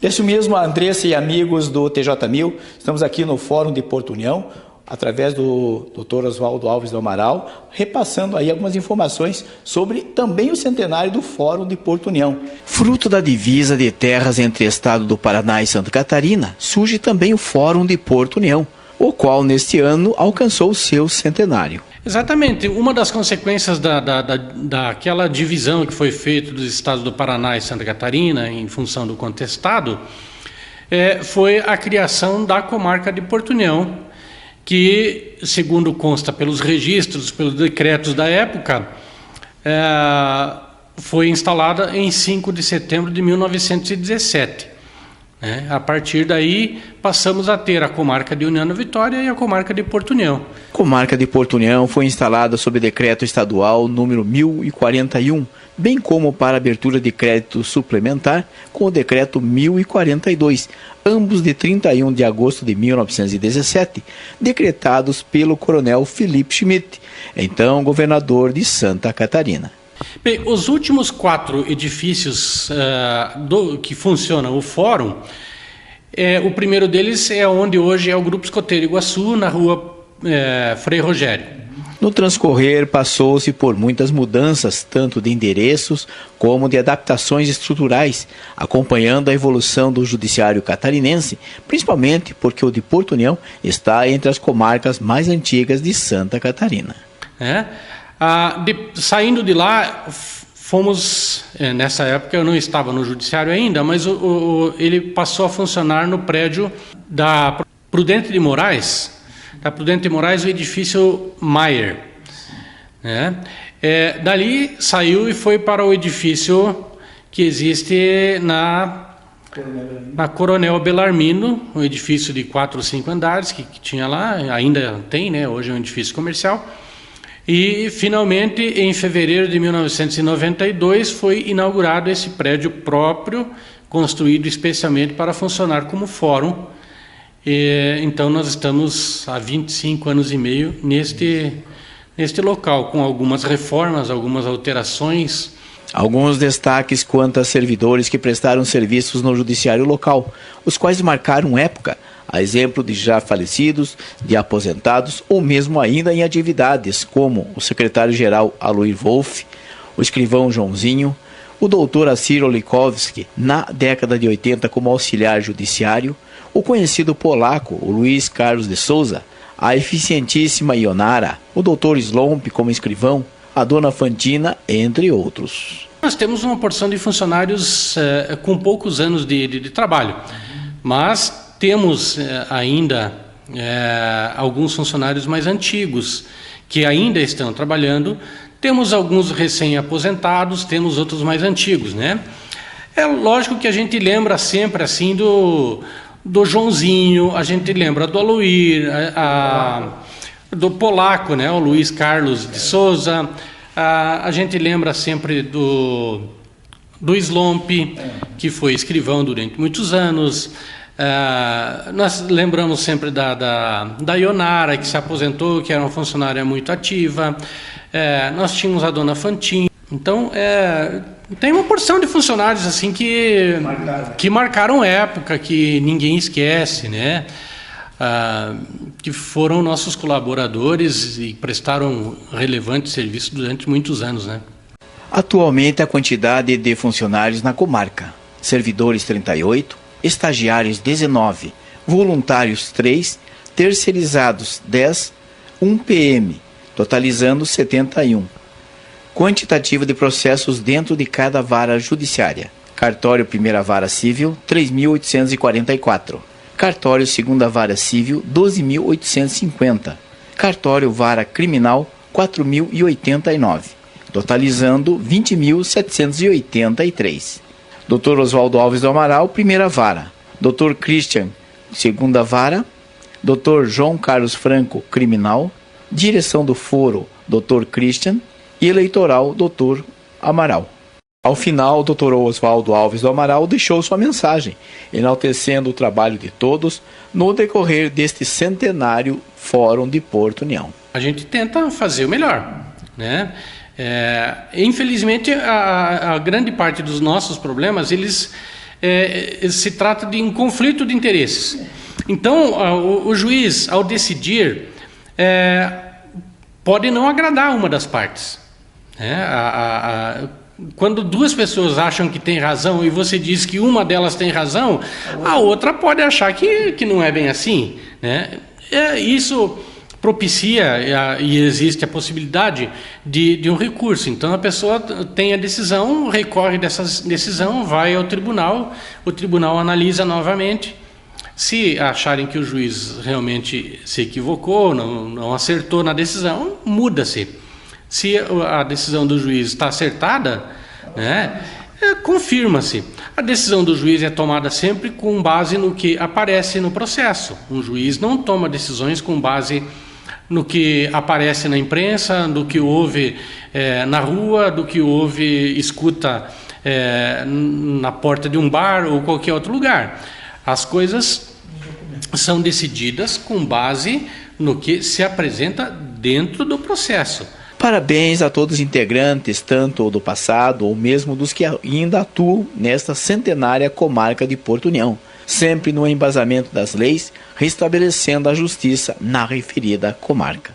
Isso mesmo, Andressa e amigos do TJ1000, estamos aqui no Fórum de Porto União, através do Dr. Oswaldo Alves do Amaral, repassando aí algumas informações sobre também o centenário do Fórum de Porto União. Fruto da divisa de terras entre o estado do Paraná e Santa Catarina, surge também o Fórum de Porto União, o qual neste ano alcançou o seu centenário. Exatamente. Uma das consequências daquela divisão que foi feita dos estados do Paraná e Santa Catarina, em função do contestado, foi a criação da comarca de Porto União, que, segundo consta pelos registros, pelos decretos da época, foi instalada em 5 de setembro de 1917. A partir daí, passamos a ter a comarca de União da Vitória e a comarca de Porto União. A comarca de Porto União foi instalada sob decreto estadual número 1041, bem como para abertura de crédito suplementar com o decreto 1042, ambos de 31 de agosto de 1917, decretados pelo coronel Felipe Schmidt, então governador de Santa Catarina. Bem, os últimos 4 edifícios que funcionam o fórum, o primeiro deles é onde hoje é o Grupo Escoteiro Iguaçu, na rua Frei Rogério. No transcorrer, passou-se por muitas mudanças, tanto de endereços como de adaptações estruturais, acompanhando a evolução do judiciário catarinense, principalmente porque o de Porto União está entre as comarcas mais antigas de Santa Catarina. Saindo de lá, fomos, nessa época eu não estava no judiciário ainda, mas ele passou a funcionar no prédio da Prudente de Moraes, o edifício Maier. Dali saiu e foi para o edifício que existe na Coronel Belarmino, um edifício de 4 ou 5 andares que tinha lá, ainda tem, né? Hoje é um edifício comercial. E, finalmente, em fevereiro de 1992, foi inaugurado esse prédio próprio, construído especialmente para funcionar como fórum. Então, nós estamos há 25 anos e meio neste local, com algumas reformas, algumas alterações. Alguns destaques quanto a servidores que prestaram serviços no judiciário local, os quais marcaram época, a exemplo de já falecidos, de aposentados ou mesmo ainda em atividades, como o secretário-geral Aloir Wolff, o escrivão Joãozinho, o doutor Assir Olikovski, na década de 80 como auxiliar judiciário, o conhecido polaco, o Luiz Carlos de Souza, a eficientíssima Ionara, o doutor Slomp como escrivão, a dona Fantina, entre outros. Nós temos uma porção de funcionários com poucos anos de trabalho, mas temos ainda alguns funcionários mais antigos que ainda estão trabalhando, temos alguns recém-aposentados, temos outros mais antigos, né? É lógico que a gente lembra sempre assim do Joãozinho, a gente lembra do Aloir, do polaco, né? O Luiz Carlos de Souza, a gente lembra sempre do Slomp, que foi escrivão durante muitos anos. Nós lembramos sempre da Ionara, que se aposentou, que era uma funcionária muito ativa. Nós tínhamos a dona Fantin. Então, tem uma porção de funcionários assim que marcaram época, que ninguém esquece, né? Que foram nossos colaboradores e prestaram relevante serviço durante muitos anos, né? Atualmente, a quantidade de funcionários na comarca: servidores 38, estagiários 19, voluntários 3, terceirizados 10, 1 PM, totalizando 71. Quantitativa de processos dentro de cada vara judiciária: cartório primeira vara civil 3.844, cartório segunda vara civil 12.850, cartório vara criminal 4.089, totalizando 20.783. Dr. Oswaldo Alves do Amaral, primeira vara. Dr. Christian, segunda vara. Dr. João Carlos Franco, criminal. Direção do foro, Dr. Christian. E eleitoral, Dr. Amaral. Ao final, o Dr. Oswaldo Alves do Amaral deixou sua mensagem, enaltecendo o trabalho de todos no decorrer deste centenário Fórum de Porto União. A gente tenta fazer o melhor, né? Infelizmente, a grande parte dos nossos problemas, eles se trata de um conflito de interesses. Então, o juiz, ao decidir, pode não agradar uma das partes. Quando duas pessoas acham que tem razão e você diz que uma delas tem razão, a outra pode achar que não é bem assim, né? Isso propicia e existe a possibilidade de um recurso. Então a pessoa tem a decisão, recorre dessa decisão, vai ao tribunal, o tribunal analisa novamente. Se acharem que o juiz realmente se equivocou, não acertou na decisão, muda-se. Se a decisão do juiz está acertada, né, confirma-se. A decisão do juiz é tomada sempre com base no que aparece no processo. Um juiz não toma decisões com base no que aparece na imprensa, do que ouve na rua, do que escuta na porta de um bar ou qualquer outro lugar. As coisas são decididas com base no que se apresenta dentro do processo. Parabéns a todos os integrantes, tanto do passado ou mesmo dos que ainda atuam nesta centenária comarca de Porto União, sempre no embasamento das leis, restabelecendo a justiça na referida comarca.